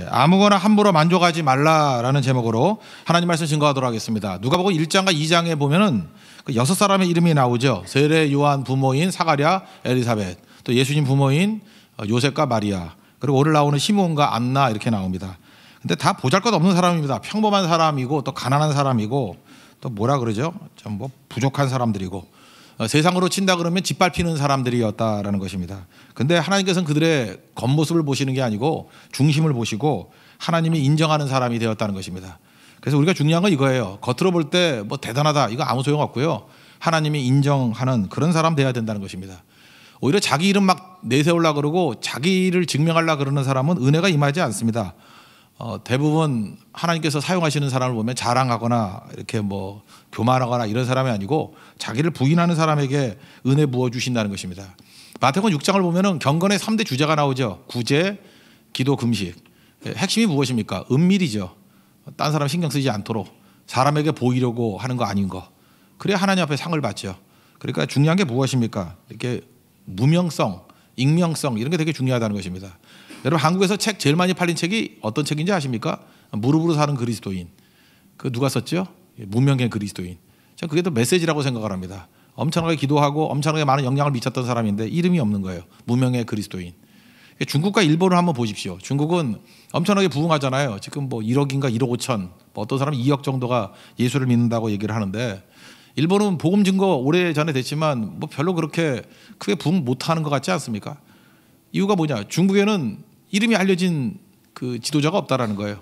아무거나 함부로 만족하지 말라라는 제목으로 하나님 말씀 증거하도록 하겠습니다. 누가복음 1장과 2장에 보면은 그 6사람의 이름이 나오죠. 세례 요한 부모인 사가랴, 엘리사벳, 또 예수님 부모인 요셉과 마리아, 그리고 오늘 나오는 시몬과 안나 이렇게 나옵니다. 근데 다 보잘것없는 사람입니다. 평범한 사람이고 또 가난한 사람이고 또 뭐라 그러죠? 좀 뭐 부족한 사람들이고 세상으로 친다 그러면 짓밟히는 사람들이었다라는 것입니다. 근데 하나님께서는 그들의 겉모습을 보시는 게 아니고 중심을 보시고 하나님이 인정하는 사람이 되었다는 것입니다. 그래서 우리가 중요한 건 이거예요. 겉으로 볼 때 뭐 대단하다 이거 아무 소용 없고요. 하나님이 인정하는 그런 사람 돼야 된다는 것입니다. 오히려 자기 이름 막 내세우려고 그러고 자기를 증명하려고 그러는 사람은 은혜가 임하지 않습니다. 대부분 하나님께서 사용하시는 사람을 보면 자랑하거나 이렇게 뭐 교만하거나 이런 사람이 아니고 자기를 부인하는 사람에게 은혜 부어주신다는 것입니다. 마태복음 6장을 보면은 경건의 3대 주제가 나오죠. 구제, 기도, 금식. 핵심이 무엇입니까? 은밀이죠. 딴 사람 신경 쓰지 않도록 사람에게 보이려고 하는 거 아닌 거. 그래야 하나님 앞에 상을 받죠. 그러니까 중요한 게 무엇입니까? 이렇게 무명성, 익명성 이런 게 되게 중요하다는 것입니다. 여러분 한국에서 책 제일 많이 팔린 책이 어떤 책인지 아십니까? 무릎으로 사는 그리스도인. 그 누가 썼죠? 무명의 그리스도인. 저는 그게 또 메시지라고 생각을 합니다. 엄청나게 기도하고 엄청나게 많은 영향을 미쳤던 사람인데 이름이 없는 거예요. 무명의 그리스도인. 중국과 일본을 한번 보십시오. 중국은 엄청나게 부흥하잖아요. 지금 뭐 1억인가 1억 5천, 뭐 어떤 사람은 2억 정도가 예수를 믿는다고 얘기를 하는데 일본은 복음 증거 오래전에 됐지만 뭐 별로 그렇게 크게 부흥 못하는 것 같지 않습니까? 이유가 뭐냐? 중국에는 이름이 알려진 그 지도자가 없다라는 거예요.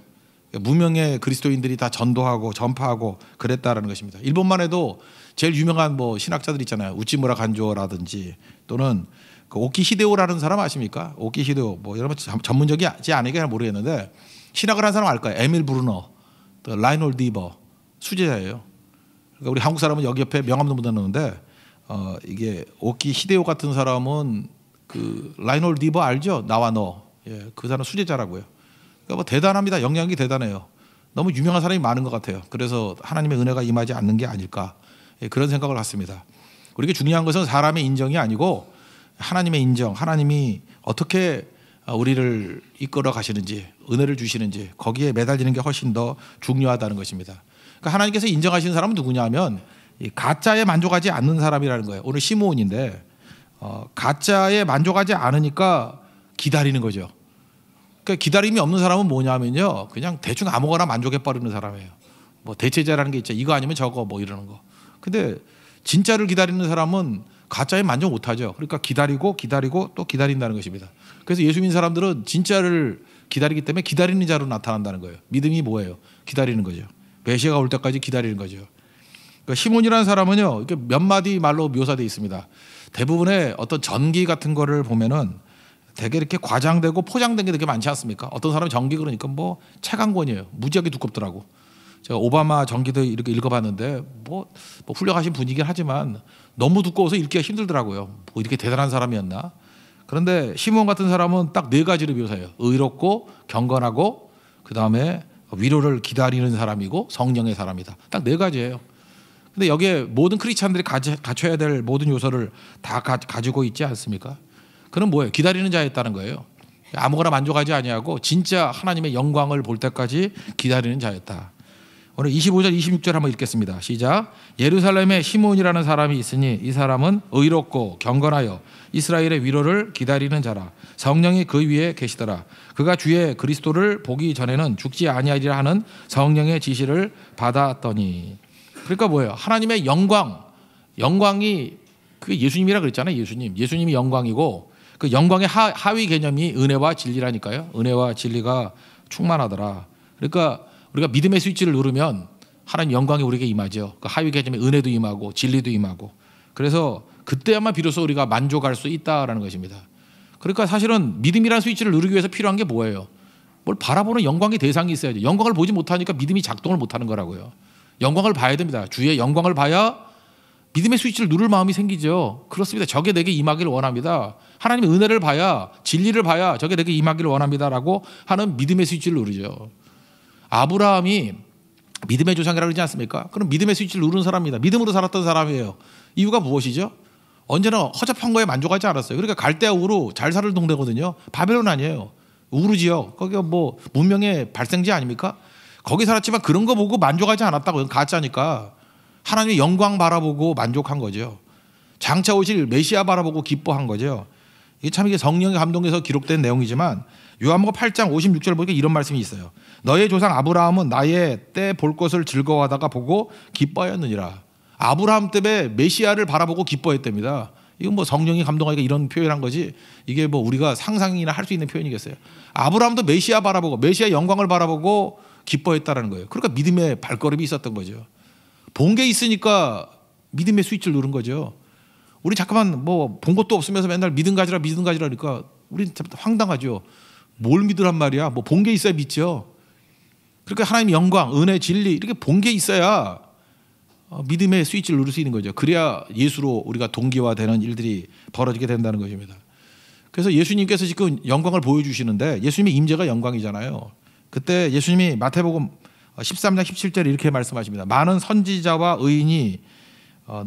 무명의 그리스도인들이 다 전도하고 전파하고 그랬다라는 것입니다. 일본만 해도 제일 유명한 뭐 신학자들 있잖아요. 우찌무라 간조라든지 또는 그 오키 히데오라는 사람 아십니까? 오키 히데오 뭐 여러분 전문적이지 않으니까 잘 모르겠는데 신학을 한 사람 알 거예요. 에밀 브루너, 또 라이놀드 이버 수제자예요. 그러니까 우리 한국 사람은 여기 옆에 명함도 묻어놓는데 이게 오키 히데오 같은 사람은 그 라이놀드 이버 알죠? 나와 너. 예, 그 사람 수제자라고요. 그러니까 뭐 대단합니다. 영향이 대단해요. 너무 유명한 사람이 많은 것 같아요. 그래서 하나님의 은혜가 임하지 않는 게 아닐까 그런 생각을 갖습니다. 우리에게 중요한 것은 사람의 인정이 아니고 하나님의 인정, 하나님이 어떻게 우리를 이끌어 가시는지 은혜를 주시는지 거기에 매달리는 게 훨씬 더 중요하다는 것입니다. 그러니까 하나님께서 인정하시는 사람은 누구냐 하면 이 가짜에 만족하지 않는 사람이라는 거예요. 오늘 시므온인데 가짜에 만족하지 않으니까 기다리는 거죠. 그러니까 기다림이 없는 사람은 뭐냐면요, 그냥 대충 아무거나 만족해버리는 사람이에요. 뭐 대체제라는 게 있죠. 이거 아니면 저거 뭐 이러는 거. 근데 진짜를 기다리는 사람은 가짜에 만족 못하죠. 그러니까 기다리고 또 기다린다는 것입니다. 그래서 예수 믿는 사람들은 진짜를 기다리기 때문에 기다리는 자로 나타난다는 거예요. 믿음이 뭐예요? 기다리는 거죠. 메시아가 올 때까지 기다리는 거죠. 그러니까 시몬이라는 사람은요, 이렇게 몇 마디 말로 묘사되어 있습니다. 대부분의 어떤 전기 같은 거를 보면은 되게 이렇게 과장되고 포장된 게 되게 많지 않습니까? 어떤 사람이 전기 그러니까 뭐 책 한 권이에요. 무지하게 두껍더라고. 제가 오바마 전기도 이렇게 읽어봤는데 뭐 훌륭하신 분이긴 하지만 너무 두꺼워서 읽기가 힘들더라고요. 뭐 이렇게 대단한 사람이었나? 그런데 시몬 같은 사람은 딱 4가지로 묘사해요. 의롭고 경건하고 그 다음에 위로를 기다리는 사람이고 성령의 사람이다. 딱 4가지예요. 근데 여기에 모든 크리스찬들이 갖춰야 될 모든 요소를 다 가지고 있지 않습니까? 그럼 뭐예요? 기다리는 자였다는 거예요. 아무거나 만족하지 아니하고 진짜 하나님의 영광을 볼 때까지 기다리는 자였다. 오늘 25절 26절 한번 읽겠습니다. 시작. 예루살렘에 시몬이라는 사람이 있으니 이 사람은 의롭고 경건하여 이스라엘의 위로를 기다리는 자라. 성령이 그 위에 계시더라. 그가 주의 그리스도를 보기 전에는 죽지 아니하리라 하는 성령의 지시를 받았더니. 그러니까 뭐예요? 하나님의 영광이 그게 예수님이라 그랬잖아요. 예수님이 영광이고 그 영광의 하위 개념이 은혜와 진리라니까요. 은혜와 진리가 충만하더라. 그러니까 우리가 믿음의 스위치를 누르면 하나님 영광이 우리에게 임하죠. 그 하위 개념에 은혜도 임하고 진리도 임하고. 그래서 그때야만 비로소 우리가 만족할 수 있다라는 것입니다. 그러니까 사실은 믿음이라는 스위치를 누르기 위해서 필요한 게 뭐예요? 뭘 바라보는 영광의 대상이 있어야죠. 영광을 보지 못하니까 믿음이 작동을 못하는 거라고요. 영광을 봐야 됩니다. 주의 영광을 봐야 믿음의 스위치를 누를 마음이 생기죠. 그렇습니다. 저게 내게 임하기를 원합니다. 하나님의 은혜를 봐야 진리를 봐야 저게 내게 임하기를 원합니다라고 하는 믿음의 스위치를 누르죠. 아브라함이 믿음의 조상이라고 그러지 않습니까? 그럼 믿음의 스위치를 누른 사람입니다. 믿음으로 살았던 사람이에요. 이유가 무엇이죠? 언제나 허접한 거에 만족하지 않았어요. 그러니까 갈대아 우르 잘 사는 동네거든요. 바벨론 아니에요. 우르지요. 거기가 뭐 문명의 발생지 아닙니까? 거기 살았지만 그런 거 보고 만족하지 않았다고요. 가짜니까. 하나님의 영광 바라보고 만족한 거죠. 장차 오실 메시아 바라보고 기뻐한 거죠. 이게 참 이게 성령의 감동에서 기록된 내용이지만 요한복음 8장 56절 보니까 이런 말씀이 있어요. 너의 조상 아브라함은 나의 때 볼 것을 즐거워하다가 보고 기뻐하였느니라. 아브라함 때문에 메시아를 바라보고 기뻐했답니다. 이건 뭐 성령이 감동하니까 이런 표현한 거지 이게 뭐 우리가 상상이나 할 수 있는 표현이겠어요. 아브라함도 메시아 바라보고 메시아 영광을 바라보고 기뻐했다라는 거예요. 그러니까 믿음의 발걸음이 있었던 거죠. 본 게 있으니까 믿음의 스위치를 누른 거죠. 우리 잠깐만 뭐 본 것도 없으면서 맨날 믿음 가지라 그러니까 우리는 참 황당하죠. 뭘 믿으란 말이야. 뭐 본 게 있어야 믿죠. 그러니까 하나님의 영광, 은혜, 진리 이렇게 본 게 있어야 믿음의 스위치를 누를 수 있는 거죠. 그래야 예수로 우리가 동기화되는 일들이 벌어지게 된다는 것입니다. 그래서 예수님께서 지금 영광을 보여주시는데 예수님의 임재가 영광이잖아요. 그때 예수님이 마태복음 13장 17절에 이렇게 말씀하십니다. 많은 선지자와 의인이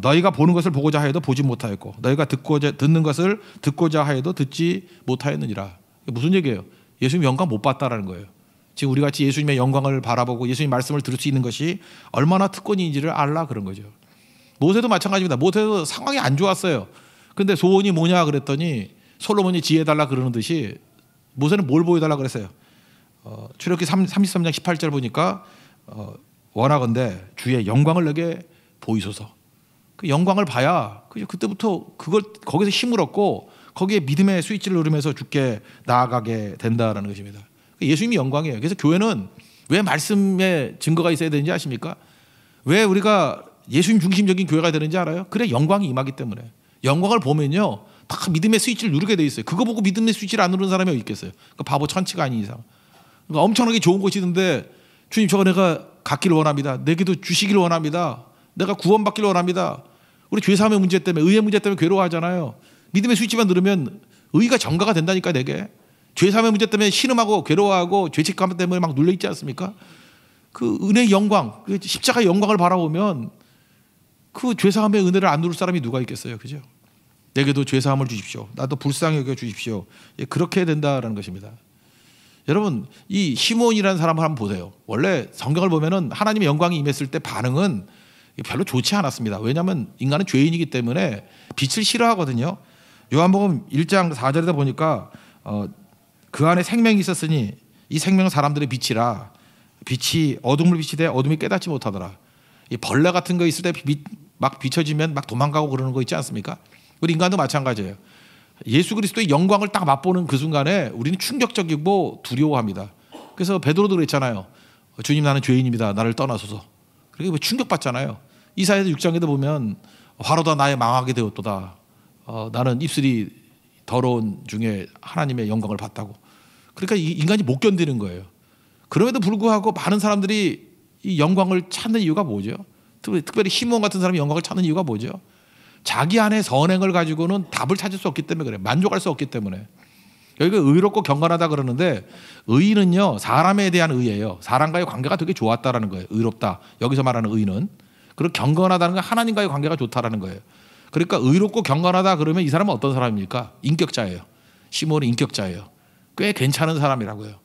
너희가 보는 것을 보고자 하여도 보지 못하였고 너희가 듣는 것을 듣고자 하여도 듣지 못하였느니라. 무슨 얘기예요? 예수님 영광 못 봤다라는 거예요. 지금 우리 같이 예수님의 영광을 바라보고 예수님 말씀을 들을 수 있는 것이 얼마나 특권인지를 알라 그런 거죠. 모세도 마찬가지입니다. 모세도 상황이 안 좋았어요. 근데 소원이 뭐냐 그랬더니 솔로몬이 지혜달라 그러는 듯이 모세는 뭘 보여달라 그랬어요. 출애굽기 33장 18절 보니까 원하건대 주의 영광을 내게 보이소서. 그 영광을 봐야 그때부터 그걸 거기서 힘을 얻고 거기에 믿음의 스위치를 누르면서 주께 나아가게 된다라는 것입니다. 예수님이 영광이에요. 그래서 교회는 왜 말씀에 증거가 있어야 되는지 아십니까? 왜 우리가 예수님 중심적인 교회가 되는지 알아요? 그래 영광이 임하기 때문에. 영광을 보면요 다 믿음의 스위치를 누르게 돼 있어요. 그거 보고 믿음의 스위치를 안 누르는 사람이 어디 있겠어요? 그러니까 바보 천치가 아닌 이상. 그러니까 엄청나게 좋은 곳이던데 주님 저거 내가 갖기를 원합니다. 내게도 주시기를 원합니다. 내가 구원받기를 원합니다. 우리 죄사함의 문제 때문에 의의 문제 때문에 괴로워하잖아요. 믿음의 스위치만 누르면 의가 전가가 된다니까 내게. 죄사함의 문제 때문에 신음하고 괴로워하고 죄책감 때문에 막 눌려있지 않습니까? 그 은혜의 영광, 십자가의 영광을 바라보면 그 죄사함의 은혜를 안 누를 사람이 누가 있겠어요. 그죠? 내게도 죄사함을 주십시오. 나도 불쌍히 여겨 주십시오. 그렇게 된다라는 것입니다. 여러분 이 시몬이라는 사람을 한번 보세요. 원래 성경을 보면은 하나님의 영광이 임했을 때 반응은 별로 좋지 않았습니다. 왜냐하면 인간은 죄인이기 때문에 빛을 싫어하거든요. 요한복음 1장 4절에다 보니까 그 안에 생명이 있었으니 이 생명은 사람들의 빛이라 빛이 어둠을 비치되 어둠이 깨닫지 못하더라. 이 벌레 같은 거 있을 때 막 비춰지면 막 도망가고 그러는 거 있지 않습니까? 우리 인간도 마찬가지예요. 예수 그리스도의 영광을 딱 맛보는 그 순간에 우리는 충격적이고 두려워합니다. 그래서 베드로도 그랬잖아요. 주님 나는 죄인입니다. 나를 떠나소서. 그렇게 충격받잖아요. 이사야서 6장에도 보면 화로다 나의 망하게 되었도다. 나는 입술이 더러운 중에 하나님의 영광을 봤다고. 그러니까 이 인간이 못 견디는 거예요. 그럼에도 불구하고 많은 사람들이 이 영광을 찾는 이유가 뭐죠? 특별히 시몬 같은 사람이 영광을 찾는 이유가 뭐죠? 자기 안에 선행을 가지고는 답을 찾을 수 없기 때문에 그래. 만족할 수 없기 때문에. 여기가 의롭고 경건하다 그러는데 의는요 사람에 대한 의예요. 사람과의 관계가 되게 좋았다라는 거예요. 의롭다. 여기서 말하는 의는. 그리고 경건하다는 건 하나님과의 관계가 좋다라는 거예요. 그러니까 의롭고 경건하다 그러면 이 사람은 어떤 사람입니까? 인격자예요. 시몬은 인격자예요. 꽤 괜찮은 사람이라고요.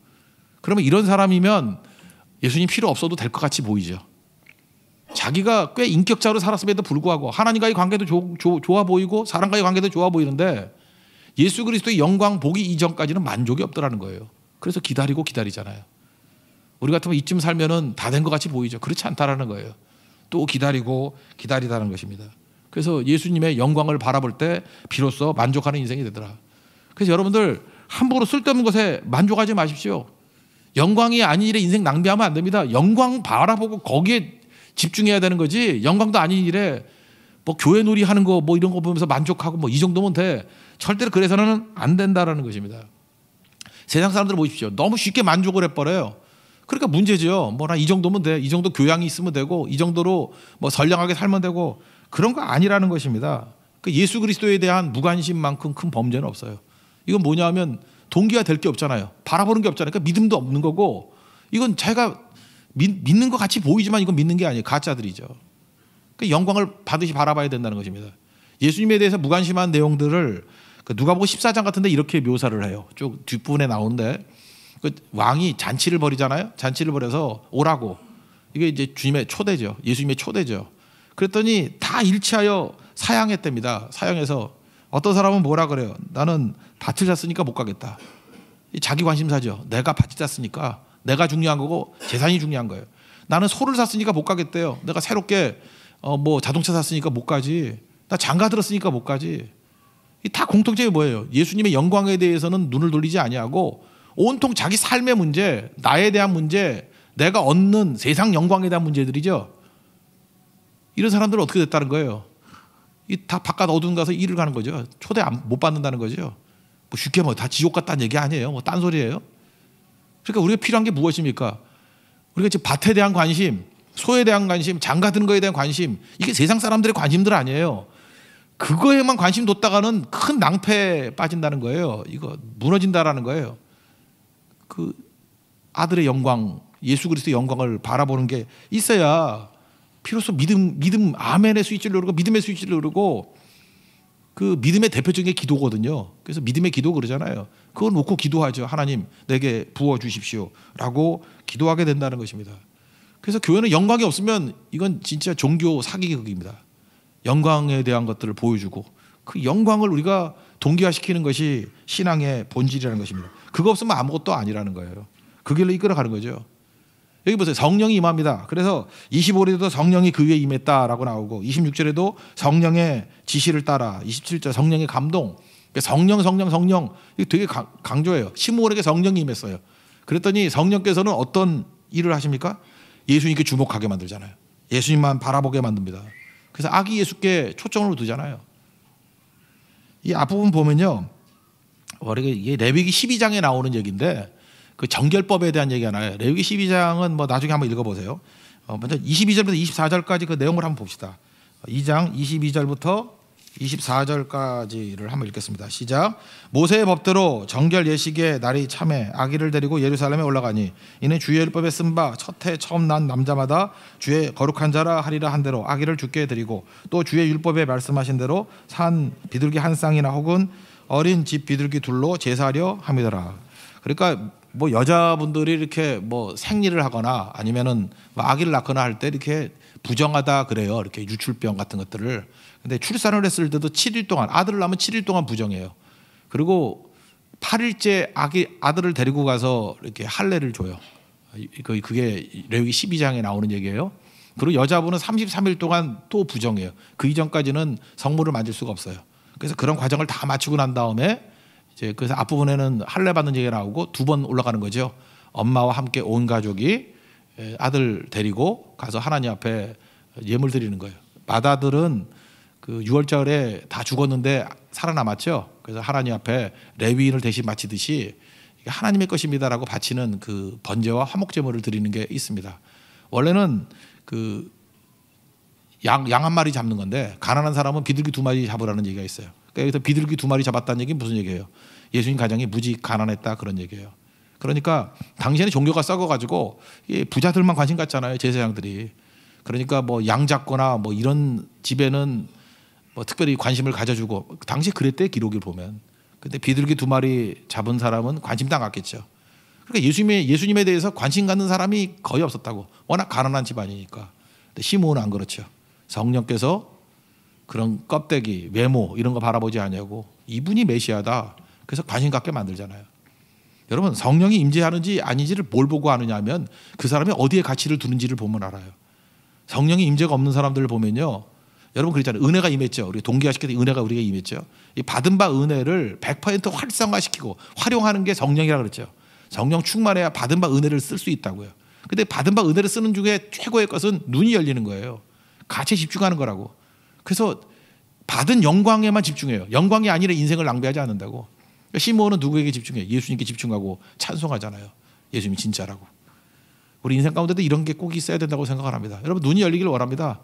그러면 이런 사람이면 예수님 필요 없어도 될 것 같이 보이죠. 자기가 꽤 인격자로 살았음에도 불구하고 하나님과의 관계도 좋아 보이고 사람과의 관계도 좋아 보이는데 예수 그리스도의 영광 보기 이전까지는 만족이 없더라는 거예요. 그래서 기다리잖아요. 우리 같으면 이쯤 살면은 다 된 것 같이 보이죠. 그렇지 않다라는 거예요. 또 기다리다는 것입니다. 그래서 예수님의 영광을 바라볼 때 비로소 만족하는 인생이 되더라. 그래서 여러분들 함부로 쓸데없는 것에 만족하지 마십시오. 영광이 아닌 일에 인생 낭비하면 안 됩니다. 영광 바라보고 거기에 집중해야 되는 거지. 영광도 아닌 일에 뭐 교회 놀이 하는 거 뭐 이런 거 보면서 만족하고 뭐 이 정도면 돼. 절대로 그래서는 안 된다라는 것입니다. 세상 사람들 보십시오. 너무 쉽게 만족을 해버려요. 그러니까 문제죠. 뭐 나 이 정도면 돼. 이 정도 교양이 있으면 되고 이 정도로 뭐 선량하게 살면 되고 그런 거 아니라는 것입니다. 그 예수 그리스도에 대한 무관심만큼 큰 범죄는 없어요. 이건 뭐냐하면 동기가 될 게 없잖아요. 바라보는 게 없잖아요. 그러니까 믿음도 없는 거고 이건 자기가 믿는 것 같이 보이지만 이건 믿는 게 아니에요. 가짜들이죠. 그러니까 영광을 받으시 바라봐야 된다는 것입니다. 예수님에 대해서 무관심한 내용들을 누가복음 14장 같은데 이렇게 묘사를 해요. 쭉 뒷부분에 나오는데 그 왕이 잔치를 벌이잖아요. 잔치를 벌여서 오라고. 이게 이제 주님의 초대죠. 예수님의 초대죠. 그랬더니 다 일치하여 사양했답니다. 사양해서 어떤 사람은 뭐라 그래요? 나는 밭을 샀으니까 못 가겠다. 자기 관심사죠. 내가 밭을 샀으니까 내가 중요한 거고 재산이 중요한 거예요. 나는 소를 샀으니까 못 가겠대요. 내가 새롭게 뭐 자동차 샀으니까 못 가지. 나 장가 들었으니까 못 가지. 다 공통점이 뭐예요? 예수님의 영광에 대해서는 눈을 돌리지 아니하고 온통 자기 삶의 문제, 나에 대한 문제, 내가 얻는 세상 영광에 대한 문제들이죠. 이런 사람들은 어떻게 됐다는 거예요? 다 바깥 어두운 가서 일을 가는 거죠. 초대 못 받는다는 거죠. 뭐 쉽게 뭐 다 지옥 같다는 얘기 아니에요. 뭐 딴소리예요. 그러니까 우리가 필요한 게 무엇입니까? 우리가 지금 밭에 대한 관심, 소에 대한 관심, 장가 드는 거에 대한 관심, 이게 세상 사람들의 관심들 아니에요. 그거에만 관심 뒀다가는 큰 낭패에 빠진다는 거예요. 이거 무너진다라는 거예요. 그 아들의 영광, 예수 그리스도의 영광을 바라보는 게 있어야 비로소 믿음 아멘의 스위치를 누르고 믿음의 스위치를 누르고 그 믿음의 대표적인 게 기도거든요. 그래서 믿음의 기도 그러잖아요. 그걸 놓고 기도하죠. 하나님 내게 부어 주십시오 라고 기도하게 된다는 것입니다. 그래서 교회는 영광이 없으면 이건 진짜 종교 사기극입니다. 영광에 대한 것들을 보여주고 그 영광을 우리가 동기화시키는 것이 신앙의 본질이라는 것입니다. 그거 없으면 아무것도 아니라는 거예요. 그 길로 이끌어가는 거죠. 여기 보세요. 성령이 임합니다. 그래서 25절에도 성령이 그 위에 임했다라고 나오고 26절에도 성령의 지시를 따라 27절 성령의 감동. 성령 이거 되게 강조해요. 시므온에게 성령이 임했어요. 그랬더니 성령께서는 어떤 일을 하십니까? 예수님께 주목하게 만들잖아요. 예수님만 바라보게 만듭니다. 그래서 아기 예수께 초점을 두잖아요. 이 앞부분 보면요. 이게 레위기 12장에 나오는 얘기인데 그 정결법에 대한 얘기가 나와요. 레위기 12장은 뭐 나중에 한번 읽어보세요. 먼저 22절부터 24절까지 그 내용을 한번 봅시다. 2장 22절부터 24절까지를 한번 읽겠습니다. 시작. 모세의 법대로 정결 예식의 날이 참에 아기를 데리고 예루살렘에 올라가니 이는 주의 율법에 쓴 바 첫 해 처음 난 남자마다 주의 거룩한 자라 하리라 한 대로 아기를 주께 드리고 또 주의 율법에 말씀하신 대로 산 비둘기 한 쌍이나 혹은 어린 집 비둘기 둘로 제사하려 함이더라. 그러니까 뭐 여자분들이 이렇게 뭐 생리를 하거나 아니면은 뭐 아기를 낳거나 할 때 이렇게 부정하다 그래요. 이렇게 유출병 같은 것들을. 근데 출산을 했을 때도 7일 동안 아들을 낳으면 7일 동안 부정해요. 그리고 8일째 아들을 데리고 가서 이렇게 할례를 줘요. 그게 레위기 12장에 나오는 얘기예요. 그리고 여자분은 33일 동안 또 부정해요. 그 이전까지는 성물을 만질 수가 없어요. 그래서 그런 과정을 다 마치고 난 다음에 이제 그래서 앞부분에는 할례 받는 얘기가 나오고 2번 올라가는 거죠. 엄마와 함께 온 가족이 아들 데리고 가서 하나님 앞에 예물 드리는 거예요. 맏아들은 그 6월절에 다 죽었는데 살아남았죠. 그래서 하나님 앞에 레위인을 대신 바치듯이 하나님의 것입니다라고 바치는 그 번제와 화목제물을 드리는 게 있습니다. 원래는 그 양 한 마리 잡는 건데 가난한 사람은 비둘기 2마리 잡으라는 얘기가 있어요. 그러니까 여기서 비둘기 2마리 잡았다는 얘기는 무슨 얘기예요? 예수님 가정이 무지 가난했다 그런 얘기예요. 그러니까 당시에는 종교가 썩어가지고 부자들만 관심 갖잖아요. 제사장들이. 그러니까 뭐 양 잡거나 뭐 이런 집에는 뭐 특별히 관심을 가져주고 당시 그랬대 기록을 보면. 근데 비둘기 2마리 잡은 사람은 관심도 안 갖겠죠. 그러니까 예수님에 대해서 관심 갖는 사람이 거의 없었다고. 워낙 가난한 집안이니까. 근데 시므온은 안 그렇죠. 성령께서 그런 껍데기, 외모 이런 거 바라보지 않냐고. 이분이 메시아다. 그래서 관심 갖게 만들잖아요. 여러분 성령이 임재하는지 아닌지를 뭘 보고 아느냐 하면 그 사람이 어디에 가치를 두는지를 보면 알아요. 성령이 임재가 없는 사람들을 보면요. 여러분 그랬잖아요. 은혜가 임했죠. 우리 동기화시켜서 은혜가 우리가 임했죠. 이 받은 바 은혜를 100% 활성화시키고 활용하는 게 성령이라 그랬죠. 성령 충만해야 받은 바 은혜를 쓸 수 있다고요. 근데 받은 바 은혜를 쓰는 중에 최고의 것은 눈이 열리는 거예요. 가치에 집중하는 거라고. 그래서 받은 영광에만 집중해요. 영광이 아니라 인생을 낭비하지 않는다고. 시므온은 누구에게 집중해요? 예수님께 집중하고 찬송하잖아요. 예수님이 진짜라고. 우리 인생 가운데도 이런 게 꼭 있어야 된다고 생각을 합니다. 여러분 눈이 열리길 원합니다.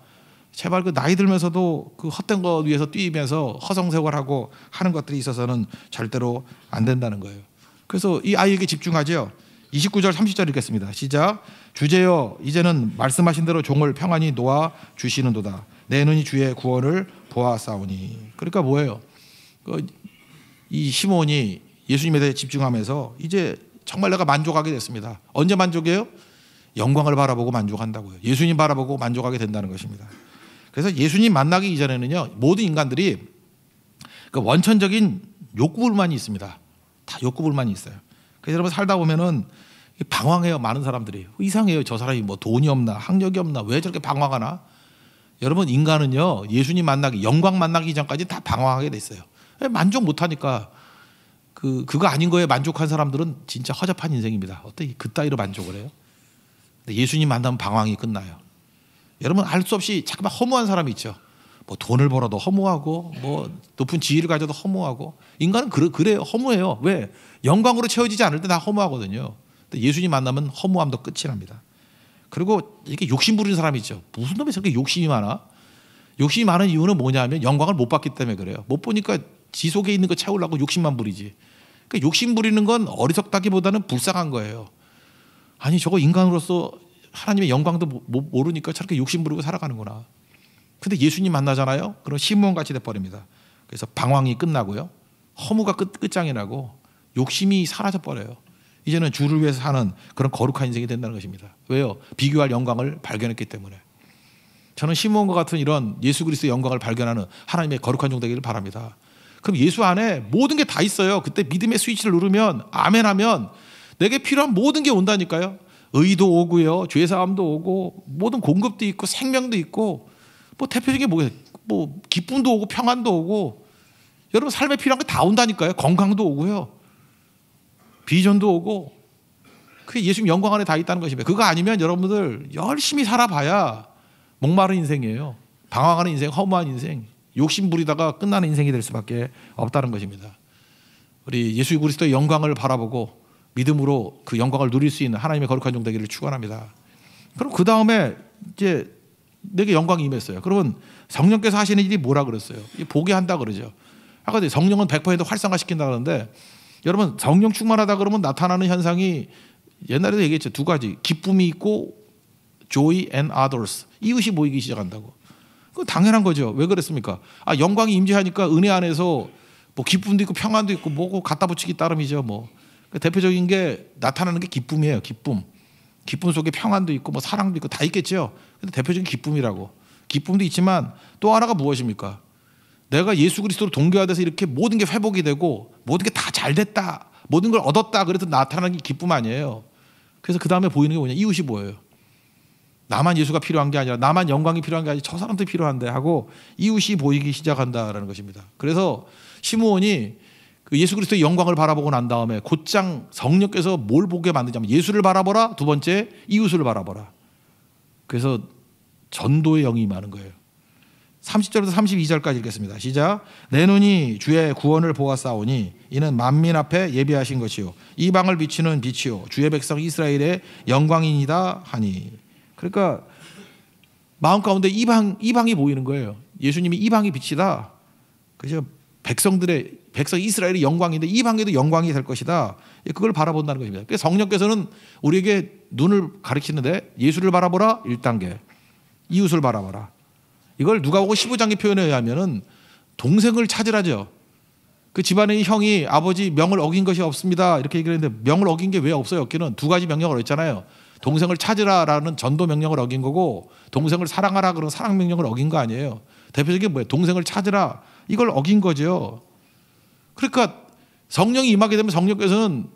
제발 그 나이 들면서도 그 헛된 것 위해서 뛰면서 허송세월하고 하는 것들이 있어서는 절대로 안 된다는 거예요. 그래서 이 아이에게 집중하죠. 29절 30절 읽겠습니다. 시작. 주제여 이제는 말씀하신 대로 종을 평안히 놓아 주시는도다. 내 눈이 주의 구원을 보았사오니. 그러니까 뭐예요? 이 시므온이 예수님에 대해 집중하면서 이제 정말 내가 만족하게 됐습니다. 언제 만족해요? 영광을 바라보고 만족한다고요. 예수님 바라보고 만족하게 된다는 것입니다. 그래서 예수님 만나기 이전에는요, 모든 인간들이 그 원천적인 욕구불만이 있습니다. 다 욕구불만이 있어요. 그래서 여러분 살다 보면은 방황해요. 많은 사람들이 이상해요. 저 사람이 뭐 돈이 없나, 학력이 없나, 왜 저렇게 방황하나? 여러분 인간은요, 예수님 만나기, 영광 만나기 전까지 다 방황하게 돼 있어요. 만족 못하니까 그거 아닌 거에 만족한 사람들은 진짜 허접한 인생입니다. 어떻게 그따위로 만족을 해요? 근데 예수님 만나면 방황이 끝나요. 여러분 알 수 없이 잠깐만 허무한 사람이 있죠. 뭐 돈을 벌어도 허무하고 뭐 높은 지위를 가져도 허무하고 인간은 그래요. 허무해요. 왜? 영광으로 채워지지 않을 때 다 허무하거든요. 근데 예수님 만나면 허무함도 끝이 납니다. 그리고 이렇게 욕심 부리는 사람이 있죠. 무슨 놈이 저렇게 욕심이 많아? 욕심이 많은 이유는 뭐냐면 영광을 못 받기 때문에 그래요. 못 보니까 지 속에 있는 거 채우려고 욕심만 부리지. 그러니까 욕심 부리는 건 어리석다기보다는 불쌍한 거예요. 아니 저거 인간으로서 하나님의 영광도 모르니까 저렇게 욕심 부리고 살아가는구나. 근데 예수님 만나잖아요. 그럼 시므온같이 돼버립니다. 그래서 방황이 끝나고요. 허무가 끝장이 나고 욕심이 사라져버려요. 이제는 주를 위해서 사는 그런 거룩한 인생이 된다는 것입니다. 왜요? 비교할 영광을 발견했기 때문에. 저는 시므온과 같은 이런 예수 그리스도의 영광을 발견하는 하나님의 거룩한 종 되기를 바랍니다. 그럼 예수 안에 모든 게 다 있어요. 그때 믿음의 스위치를 누르면 아멘하면 내게 필요한 모든 게 온다니까요. 의도 오고요, 죄사함도 오고 모든 공급도 있고 생명도 있고 뭐 대표적인 게 뭐예요? 뭐 기쁨도 오고 평안도 오고 여러분 삶에 필요한 게 다 온다니까요. 건강도 오고요, 비전도 오고 그게 예수님 영광 안에 다 있다는 것입니다. 그거 아니면 여러분들 열심히 살아봐야 목마른 인생이에요. 방황하는 인생, 허무한 인생, 욕심 부리다가 끝나는 인생이 될 수밖에 없다는 것입니다. 우리 예수 그리스도의 영광을 바라보고 믿음으로 그 영광을 누릴 수 있는 하나님의 거룩한 종 되기를 축원합니다. 그럼 그 다음에 이제 내게 영광이 임했어요. 그러면 성령께서 하시는 일이 뭐라 그랬어요? 보게 한다 그러죠. 아까 성령은 100% 활성화시킨다 그러는데 여러분 성령 충만하다 그러면 나타나는 현상이 옛날에도 얘기했죠. 두 가지. 기쁨이 있고 joy and others. 이웃이 보이기 시작한다고. 그건 당연한 거죠. 왜 그랬습니까? 영광이 임재하니까 은혜 안에서 뭐 기쁨도 있고 평안도 있고 뭐고 갖다 붙이기 따름이죠. 뭐 대표적인 게 나타나는 게 기쁨이에요. 기쁨 속에 평안도 있고 뭐 사랑도 있고 다 있겠죠. 근데 대표적인 기쁨이라고. 기쁨도 있지만 또 하나가 무엇입니까? 내가 예수 그리스도로 동기화돼서 이렇게 모든 게 회복이 되고 모든 게 다 잘 됐다, 모든 걸 얻었다 그래서 나타나는 게 기쁨 아니에요. 그래서 그 다음에 보이는 게 뭐냐? 이웃이 보여요. 나만 예수가 필요한 게 아니라 나만 영광이 필요한 게 아니라 저 사람도 필요한데 하고 이웃이 보이기 시작한다라는 것입니다. 그래서 시므온이 그 예수 그리스도의 영광을 바라보고 난 다음에 곧장 성령께서 뭘 보게 만드냐면 예수를 바라보라, 두 번째 이웃을 바라보라. 그래서 전도의 영이 임하는 거예요. 30절부터 32절까지 읽겠습니다. 시작. 내 눈이 주의 구원을 보았사오니 이는 만민 앞에 예비하신 것이요 이방을 비추는 빛이요 주의 백성 이스라엘의 영광이니이다 하니. 그러니까 마음 가운데 이방이 보이는 거예요. 예수님이 이방이 빛이다. 그죠? 백성 이스라엘의 영광인데 이방에도 영광이 될 것이다. 그걸 바라본다는 것입니다. 그래서 성령께서는 우리에게 눈을 가르치는데 예수를 바라보라 1단계, 이웃을 바라보라. 이걸 누가복음 15장의 표현에 의하면은 동생을 찾으라죠. 그 집안의 형이 아버지 명을 어긴 것이 없습니다 이렇게 얘기를 했는데 명을 어긴 게 왜 없어요? 없기는 두 가지 명령을 했잖아요. 동생을 찾으라라는 전도 명령을 어긴 거고 동생을 사랑하라 그런 사랑 명령을 어긴 거 아니에요. 대표적인 게 뭐예요? 동생을 찾으라, 이걸 어긴 거죠. 그러니까 성령이 임하게 되면 성령께서는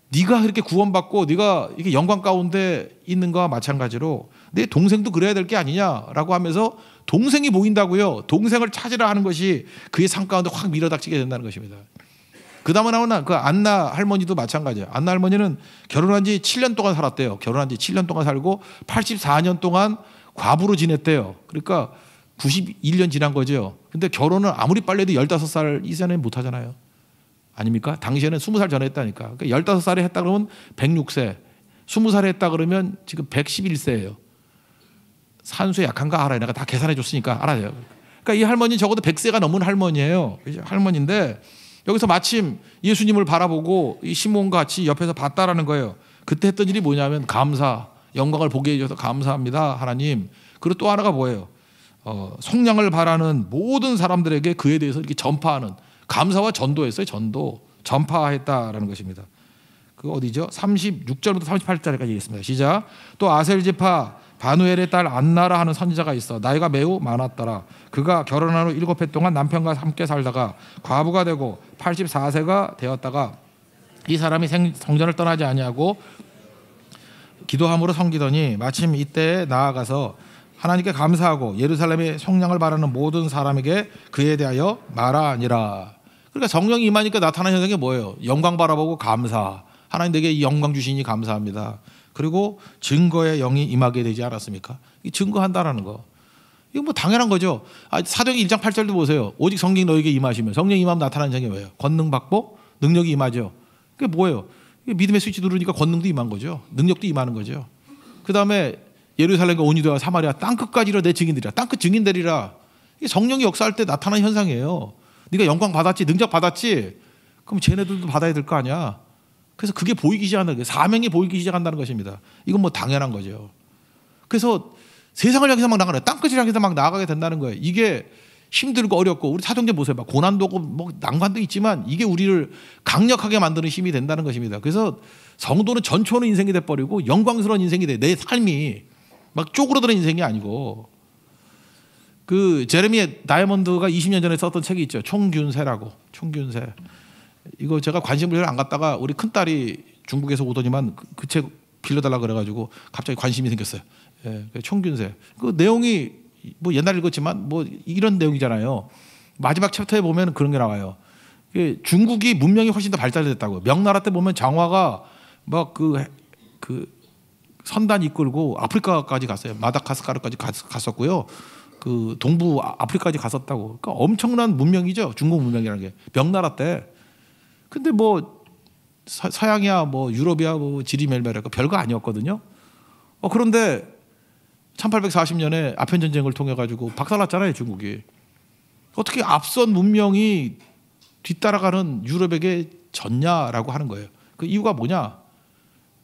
네가 이렇게 구원받고 네가 이렇게 영광 가운데 있는 거와 마찬가지로 내 동생도 그래야 될 게 아니냐라고 하면서 동생이 보인다고요. 동생을 찾으라 하는 것이 그의 삶 가운데 확 밀어닥치게 된다는 것입니다. 그 다음에 나오는 그 안나 할머니도 마찬가지예요. 안나 할머니는 결혼한 지 7년 동안 살았대요. 결혼한 지 7년 동안 살고 84년 동안 과부로 지냈대요. 그러니까 91년 지난 거죠. 근데 결혼을 아무리 빨리 해도 15살 이전에 못 하잖아요. 아닙니까? 당시에는 20살 전에 했다니까. 그러니까 15살에 했다 그러면 106세, 20살에 했다 그러면 지금 111세예요. 산수에 약한가 알아요. 내가 다 계산해 줬으니까 알아요. 그러니까 이 할머니 적어도 100세가 넘은 할머니예요. 할머니인데 여기서 마침 예수님을 바라보고 이 시몬과 같이 옆에서 봤다라는 거예요. 그때 했던 일이 뭐냐면 감사, 영광을 보게 해주셔서 감사합니다 하나님. 그리고 또 하나가 뭐예요? 속량을 바라는 모든 사람들에게 그에 대해서 이렇게 전파하는, 감사와 전도했어요. 전파했다라는 것입니다. 그 어디죠? 36절부터 38절까지 있습니다. 시작. 또 아셀 지파 바누엘의 딸 안나라 하는 선지자가 있어 나이가 매우 많았더라. 그가 결혼한 후 7해 동안 남편과 함께 살다가 과부가 되고 84세가 되었다가 이 사람이 성전을 떠나지 아니하고 기도함으로 섬기더니 마침 이때에 나아가서 하나님께 감사하고 예루살렘의 속량을 바라는 모든 사람에게 그에 대하여 말하니라. 그러니까 성령이 임하니까 나타나는 현상이 뭐예요? 영광 바라보고 감사. 하나님 내게 이 영광 주시니 감사합니다. 그리고 증거의 영이 임하게 되지 않았습니까? 이 증거한다라는 거. 이거 뭐 당연한 거죠. 사도행전 1장 8절도 보세요. 오직 성령이 너에게 임하시면 성령이 임하면 나타나는 현상이 뭐예요? 권능 받고 능력이 임하죠. 그게 뭐예요? 믿음의 스위치 누르니까 권능도 임한 거죠. 능력도 임하는 거죠. 그 다음에 예루살렘과 온 유대와 사마리아 땅끝까지 내 증인들이라. 땅끝 증인들이라. 이게 성령이 역사할 때 나타나는 현상이에요. 네가 영광 받았지, 능력 받았지. 그럼 쟤네들도 받아야 될 거 아니야. 그래서 그게 보이기 시작한다는 거예요. 사명이 보이기 시작한다는 것입니다. 이건 뭐 당연한 거죠. 그래서 세상을 향해서 막 나가요. 땅끝을 향해서 막 나가게 된다는 거예요. 이게 힘들고 어렵고 우리 사도행전 보세요. 막 고난도고 뭐 난관도 있지만 이게 우리를 강력하게 만드는 힘이 된다는 것입니다. 그래서 성도는 전초는 인생이 돼버리고 영광스러운 인생이 돼. 내 삶이 막 쪼그러드는 인생이 아니고. 그 제레미 다이아몬드가 20년 전에 썼던 책이 있죠. 총균세라고. 총균세. 이거 제가 관심을 안 갖다가 우리 큰딸이 중국에서 오더니만 그 책 빌려달라 그래가지고 갑자기 관심이 생겼어요. 예, 총균세. 그 내용이 뭐 옛날 읽었지만 뭐 이런 내용이잖아요. 마지막 챕터에 보면 그런 게 나와요. 중국이 문명이 훨씬 더 발달됐다고. 명나라 때 보면 장화가 막 그 선단 이끌고 아프리카까지 갔어요. 마다가스카르까지 갔었고요. 그 동부 아프리카까지 갔었다고. 그러니까 엄청난 문명이죠. 중국 문명이라는 게 명나라 때. 근데 뭐 서양이야 뭐 유럽이야 뭐 지리멸멸 별거 아니었거든요. 그런데 1840년에 아편 전쟁을 통해 가지고 박살났잖아요, 중국이. 어떻게 앞선 문명이 뒤따라가는 유럽에게 졌냐라고 하는 거예요. 그 이유가 뭐냐?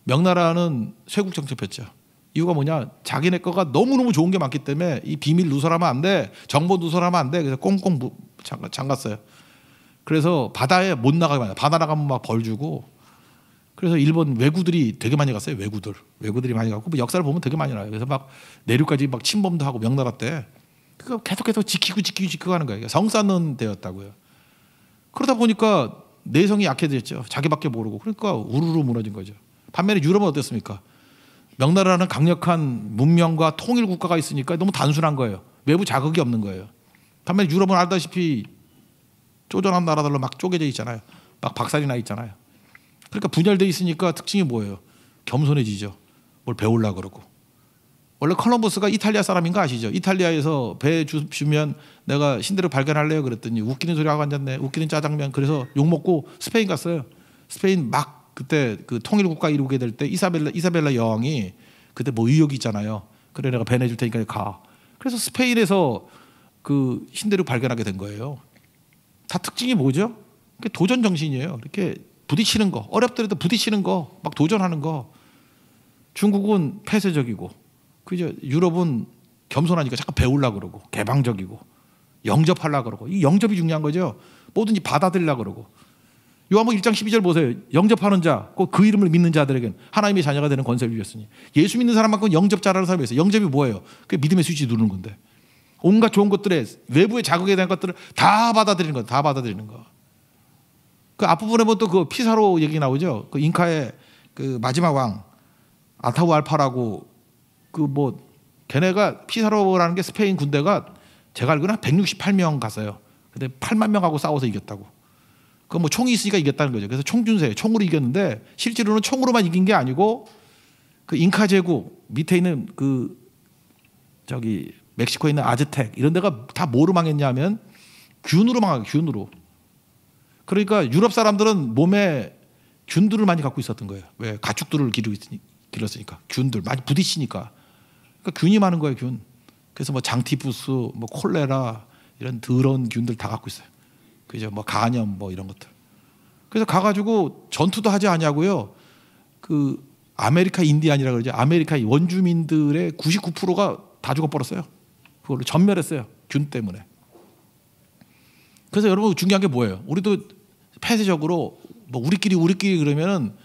명나라는 쇄국 정책 폈죠. 이유가 뭐냐? 자기네 거가 너무너무 좋은 게 많기 때문에 이 비밀 누설하면 안 돼. 정보 누설하면 안 돼. 그래서 꽁꽁 잠갔어요. 그래서 바다에 못 나가게 만들어요. 바다 나가면 막 벌 주고. 그래서 일본 외구들이 되게 많이 갔어요. 외구들이 많이 가고 뭐 역사를 보면 되게 많이 나요. 그래서 막 내륙까지 막 침범도 하고 명나라 때 그거 계속 지키고 하는 거예요. 성 쌓는 데였다고요. 그러다 보니까 내성이 약해졌죠. 자기밖에 모르고. 그러니까 우르르 무너진 거죠. 반면에 유럽은 어땠습니까? 명나라는 강력한 문명과 통일 국가가 있으니까 너무 단순한 거예요. 외부 자극이 없는 거예요. 반면에 유럽은 알다시피 쪼잔한 나라들로 막 쪼개져 있잖아요. 막 박살이 나 있잖아요. 그러니까 분열돼 있으니까 특징이 뭐예요? 겸손해지죠. 뭘 배우려고 그러고. 원래 콜럼버스가 이탈리아 사람인 거 아시죠? 이탈리아에서 배 주면 내가 신대륙 발견할래요 그랬더니 웃기는 소리 하고 앉았네. 웃기는 짜장면. 그래서 욕먹고 스페인 갔어요. 스페인 막 그때 그 통일국가 이루게 될 때 이사벨라 여왕이 그때 뭐 의혹이 있잖아요. 그래 내가 배 내줄 테니까 가. 그래서 스페인에서 그 신대륙 발견하게 된 거예요. 다 특징이 뭐죠? 도전 정신이에요. 이렇게 부딪히는 거, 어렵더라도 부딪히는 거, 막 도전하는 거. 중국은 폐쇄적이고, 그죠? 유럽은 겸손하니까 자꾸 배우려고 그러고, 개방적이고, 영접하려고 그러고. 이 영접이 중요한 거죠. 뭐든지 받아들이려고 그러고. 요한복음 1장 12절 보세요. 영접하는 자, 꼭 그 이름을 믿는 자들에게는 하나님의 자녀가 되는 권세를 주셨으니. 예수 믿는 사람만큼 영접자라는 사람이 있어요. 영접이 뭐예요? 그게 믿음의 스위치 누르는 건데. 온갖 좋은 것들에 외부의 자극에 대한 것들을 다 받아들이는 거, 다 받아들이는 거. 그 앞부분에 보면 또 그 피사로 얘기 나오죠. 그 잉카의 그 마지막 왕 아타우알파라고 그 뭐 걔네가 피사로라는 게 스페인 군대가 제가 알기로는 168명 갔어요. 근데 8만 명하고 싸워서 이겼다고. 그 뭐 총이 있으니까 이겼다는 거죠. 그래서 총준세 총으로 이겼는데 실제로는 총으로만 이긴 게 아니고 그 잉카 제국 밑에 있는 그 저기 멕시코에 있는 아즈텍 이런 데가 다 뭐로 망했냐면 균으로 망하고 균으로. 그러니까 유럽 사람들은 몸에 균들을 많이 갖고 있었던 거예요. 왜? 가축들을 기르었으니까 균들 많이 부딪히니까. 그러니까 균이 많은 거예요. 균. 그래서 뭐 장티푸스, 뭐 콜레라 이런 더러운 균들 다 갖고 있어요. 그죠? 뭐 간염 뭐 이런 것들. 그래서 가가지고 전투도 하지 않냐고요. 그 아메리카 인디안이라 그러죠. 아메리카 원주민들의 99%가 다 죽어버렸어요. 그걸로 전멸했어요. 균 때문에. 그래서 여러분 중요한 게 뭐예요? 우리도 폐쇄적으로 뭐 우리끼리 그러면은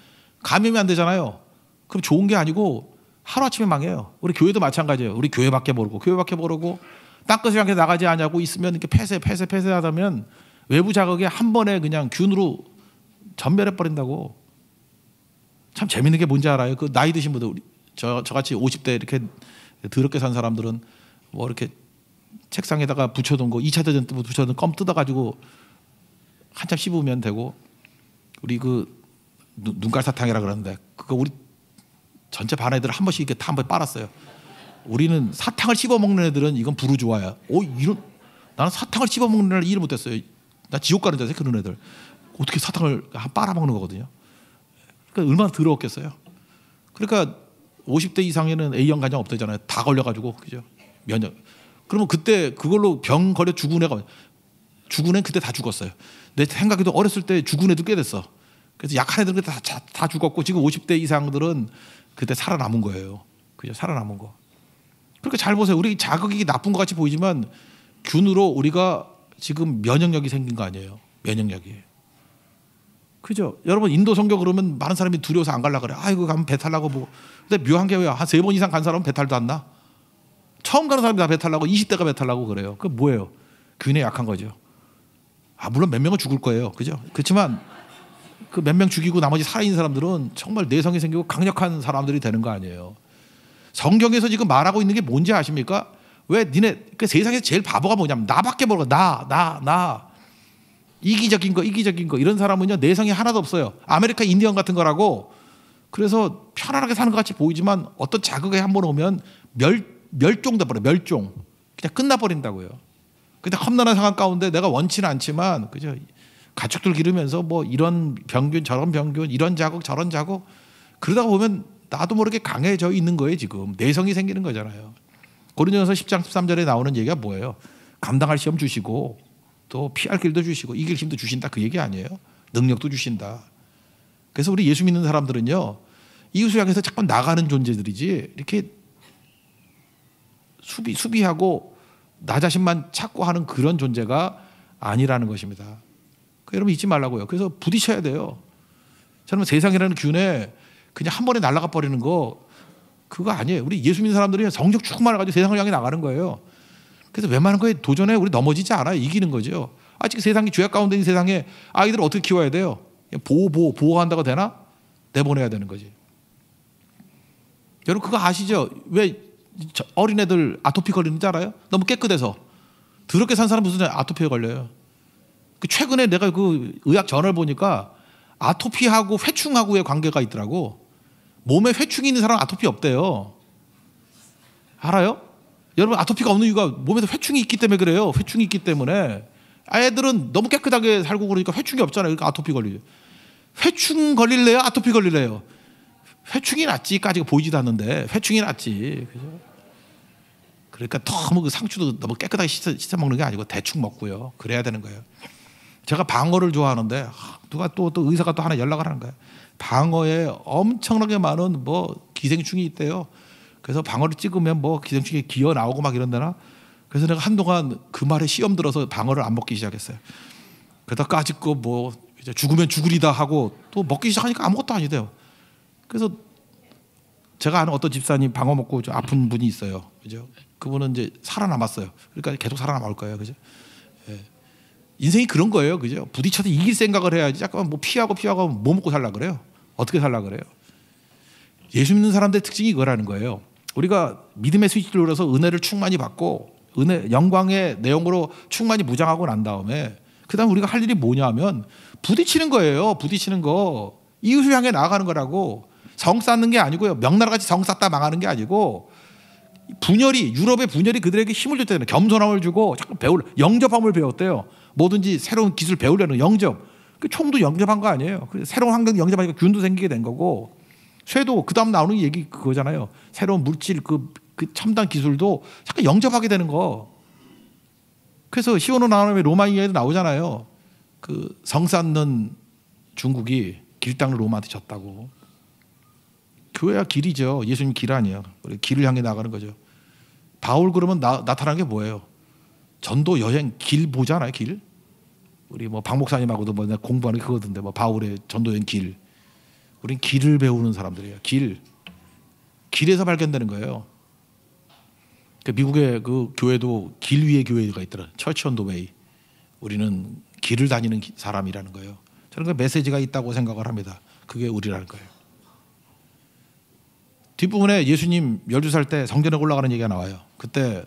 감염이 안 되잖아요. 그럼 좋은 게 아니고 하루아침에 망해요. 우리 교회도 마찬가지예요. 우리 교회밖에 모르고 땅끝을 향해 나가지 않냐고 있으면 이렇게 폐쇄하다면 외부 자극에 한 번에 그냥 균으로 전멸해 버린다고. 참 재밌는 게 뭔지 알아요? 그 나이 드신 분들, 저같이 50대 이렇게 더럽게 산 사람들은 뭐 이렇게 책상에다가 붙여둔 거 2차 대전 때 붙여둔 껌 뜯어가지고 한참 씹으면 되고, 우리 그 눈깔 사탕이라 그러는데 그거 우리 전체 반 애들 한 번씩 이렇게 다 한 번 빨았어요. 우리는 사탕을 씹어 먹는 애들은 이건 부르주아야. 나는 사탕을 씹어 먹는 애를 이해를 못했어요. 나 지옥 가는 자세 그런 애들. 어떻게 사탕을 빨아 먹는 거거든요. 그러니까 얼마나 더러웠겠어요. 그러니까 50대 이상에는 A형 간염 없대잖아요. 다 걸려가지고, 그죠? 면역. 그러면 그때 그걸로 병 걸려 죽은 애는 그때 다 죽었어요. 내 생각에도 어렸을 때 죽은 애들 꽤 됐어. 그래서 약한 애들은 다 죽었고, 지금 50대 이상들은 그때 살아남은 거예요. 그죠? 살아남은 거. 그러니까 잘 보세요. 우리 자극이 나쁜 것 같이 보이지만 균으로 우리가 지금 면역력이 생긴 거 아니에요. 면역력이. 그죠? 여러분 인도 선교 그러면 많은 사람이 두려워서 안 가려고 그래. 이거 가면 배탈 나고 뭐. 근데 묘한 게 한 3번 이상 간 사람은 배탈도 안 나. 처음 가는 사람이 다 배탈 나고 20대가 배탈 나고 그래요. 그 뭐예요? 균에 약한 거죠. 물론 몇 명은 죽을 거예요. 그죠? 그렇지만 그 몇 명 죽이고 나머지 살아있는 사람들은 정말 내성이 생기고 강력한 사람들이 되는 거 아니에요. 성경에서 지금 말하고 있는 게 뭔지 아십니까? 왜 니네 그 세상에서 제일 바보가 뭐냐면 나밖에 모르고 나 이기적인 거 이런 사람은요 내성이 하나도 없어요. 아메리카 인디언 같은 거라고. 그래서 편안하게 사는 것 같이 보이지만 어떤 자극에 한번 오면 멸종돼 버려. 멸종. 그냥 끝나버린다고요. 근데 험난한 상황 가운데 내가 원치는 않지만 그죠? 가축들 기르면서 뭐 이런 병균 저런 병균 이런 자국 저런 자국 그러다가 보면 나도 모르게 강해져 있는 거예요. 지금 내성이 생기는 거잖아요. 고린도전서 10장 13절에 나오는 얘기가 뭐예요? 감당할 시험 주시고 또 피할 길도 주시고 이길 힘도 주신다, 그 얘기 아니에요? 능력도 주신다. 그래서 우리 예수 믿는 사람들은요 이웃을 향해서 자꾸 나가는 존재들이지 이렇게 수비하고 나 자신만 찾고 하는 그런 존재가 아니라는 것입니다. 여러분 잊지 말라고요. 그래서 부딪혀야 돼요. 저는 세상이라는 균에 그냥 한 번에 날아가 버리는 거 그거 아니에요. 우리 예수 믿는 사람들이 성적 충만을 가지고 세상을 향해 나가는 거예요. 그래서 웬만한 거에 도전에 우리 넘어지지 않아요. 이기는 거죠. 아직 세상이 죄악 가운데 있는 세상에 아이들을 어떻게 키워야 돼요? 보호한다고 되나? 내보내야 되는 거지. 여러분 그거 아시죠? 왜 어린애들 아토피 걸리는지 알아요? 너무 깨끗해서. 더럽게 산 사람 무슨 아토피에 걸려요. 최근에 내가 그 의학 저널 보니까 아토피하고 회충하고의 관계가 있더라고. 몸에 회충이 있는 사람은 아토피 없대요. 알아요? 여러분 아토피가 없는 이유가 몸에서 회충이 있기 때문에 그래요. 회충이 있기 때문에. 애들은 너무 깨끗하게 살고 그러니까 회충이 없잖아요. 그러니까 아토피 걸리죠. 회충 걸릴래요? 아토피 걸릴래요? 회충이 낫지까지가 보이지도 않는데 회충이 낫지. 그죠? 그러니까 너무 그 상추도 너무 깨끗하게 씻어 먹는 게 아니고 대충 먹고요. 그래야 되는 거예요. 제가 방어를 좋아하는데 누가 또 의사가 또 하나 연락을 하는 거예요. 방어에 엄청나게 많은 뭐 기생충이 있대요. 그래서 방어를 찍으면 뭐 기생충이 기어 나오고 막 이런데나. 그래서 내가 한동안 그 말에 시험 들어서 방어를 안 먹기 시작했어요. 그러다 까짓거 뭐 이제 죽으면 죽으리다 하고 또 먹기 시작하니까 아무것도 아니대요. 그래서 제가 아는 어떤 집사님 방어 먹고 좀 아픈 분이 있어요. 그죠? 그분은 이제 살아남았어요. 그러니까 계속 살아남을 거예요. 그죠? 예. 인생이 그런 거예요. 그죠? 부딪혀서 이길 생각을 해야지. 잠깐만 뭐 피하고 뭐 먹고 살라 그래요? 어떻게 살라 그래요? 예수 믿는 사람들의 특징이 이거라는 거예요. 우리가 믿음의 스위치를 눌러서 은혜를 충만히 받고 영광의 내용으로 충만히 무장하고 난 다음에 그다음 우리가 할 일이 뭐냐면 부딪히는 거예요. 부딪히는 거. 이웃을 향해 나아가는 거라고. 성 쌓는 게 아니고요. 명나라같이 성 쌓다 망하는 게 아니고 유럽의 분열이 그들에게 힘을 줬다는 겸손함을 주고 자꾸 영접함을 배웠대요. 뭐든지 새로운 기술 배우려는 영접. 그 총도 영접한 거 아니에요. 새로운 환경 영접하니까 균도 생기게 된 거고. 쇠도 그 다음 나오는 얘기 그거잖아요. 새로운 물질 그 첨단 기술도 자꾸 영접하게 되는 거. 그래서 시온으로 나오면 로마 이야기도 나오잖아요. 그 성 쌓는 중국이 길 땅을 로마한테 졌다고. 교회가 길이죠. 예수님 길 아니에요. 우리 길을 향해 나가는 거죠. 바울 그러면 나타나는 게 뭐예요? 전도 여행 길 보잖아요. 길. 우리 뭐 박 목사님하고도 뭐 공부하는 게 그거던데 뭐 바울의 전도 여행 길. 우린 길을 배우는 사람들이에요. 길에서 발견되는 거예요. 미국의 그 교회도 길 위에 교회가 있더라. 처치 온 더 웨이. 우리는 길을 다니는 사람이라는 거예요. 저는 그 메시지가 있다고 생각을 합니다. 그게 우리라는 거예요. 뒷부분에 예수님 12살 때 성전에 올라가는 얘기가 나와요. 그때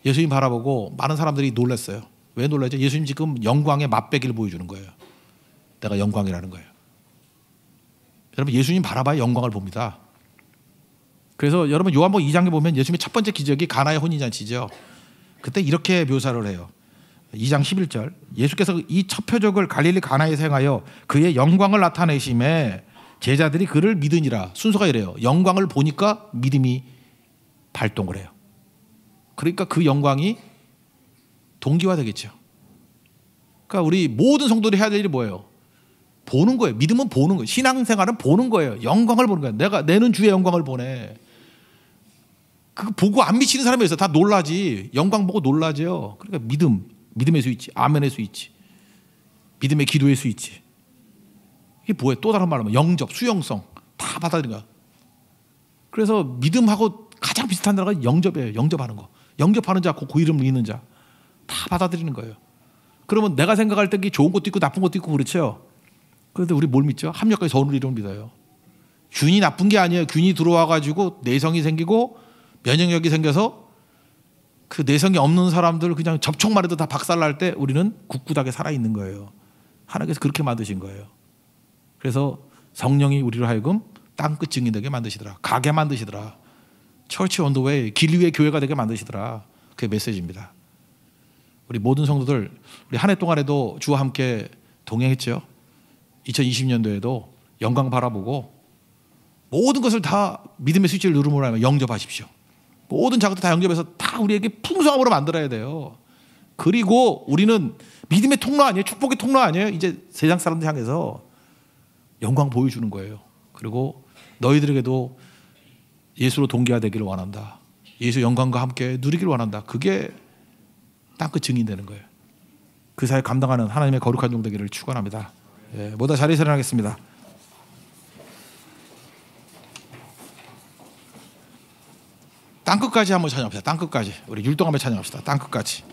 예수님 바라보고 많은 사람들이 놀랐어요. 왜 놀랐죠? 예수님 지금 영광의 맛배기를 보여주는 거예요. 내가 영광이라는 거예요. 여러분 예수님 바라봐야 영광을 봅니다. 그래서 여러분 요한복음 2장에 보면 예수님의 첫 번째 기적이 가나의 혼인잔치죠. 그때 이렇게 묘사를 해요. 2장 11절 예수께서 이 첫 표적을 갈릴리 가나에서 행하여 그의 영광을 나타내심에 제자들이 그를 믿으니라. 순서가 이래요. 영광을 보니까 믿음이 발동을 해요. 그러니까 그 영광이 동기화되겠죠. 그러니까 우리 모든 성도들이 해야 될 일이 뭐예요? 보는 거예요. 믿음은 보는 거예요. 신앙생활은 보는 거예요. 영광을 보는 거예요. 내는 주의 영광을 보네. 그거 보고 안 미치는 사람이 있어. 다 놀라지. 영광 보고 놀라죠. 그러니까 믿음의 스위치, 아멘의 스위치, 믿음의 기도의 스위치. 이게 뭐예요? 또 다른 말로 하면 영접, 수용성 다 받아들이는 거야. 그래서 믿음하고 가장 비슷한 단어가 영접이에요. 영접하는 거. 영접하는 자, 그 이름을 믿는 자 다 받아들이는 거예요. 그러면 내가 생각할 때 좋은 것도 있고 나쁜 것도 있고 그렇죠. 그런데 우리 뭘 믿죠? 합력하게 선을 이름을 믿어요. 균이 나쁜 게 아니에요. 균이 들어와가지고 내성이 생기고 면역력이 생겨서 그 내성이 없는 사람들 그냥 접촉만 해도 다 박살날 때 우리는 굳굳하게 살아있는 거예요. 하나님께서 그렇게 만드신 거예요. 그래서 성령이 우리로 하여금 땅끝 증인 되게 만드시더라. 가게 만드시더라. 처치 온 더 웨이, 길 위의 교회가 되게 만드시더라. 그게 메시지입니다. 우리 모든 성도들 우리 한 해 동안에도 주와 함께 동행했죠. 2020년도에도 영광 바라보고 모든 것을 다 믿음의 스위치를 누름으로 하면 영접하십시오. 모든 작업도 다 영접해서 다 우리에게 풍성함으로 만들어야 돼요. 그리고 우리는 믿음의 통로 아니에요. 축복의 통로 아니에요. 이제 세상 사람들 향해서 영광 보여주는 거예요. 그리고 너희들에게도 예수로 동기화되기를 원한다. 예수 영광과 함께 누리기를 원한다. 그게 땅끝 증인되는 거예요. 그 사회 감당하는 하나님의 거룩한 종 되기를 축원합니다. 예, 모두 자리에서 일어나겠습니다. 땅끝까지 한번 찬양합시다. 땅끝까지. 우리 율동 한번 찬양합시다. 땅끝까지.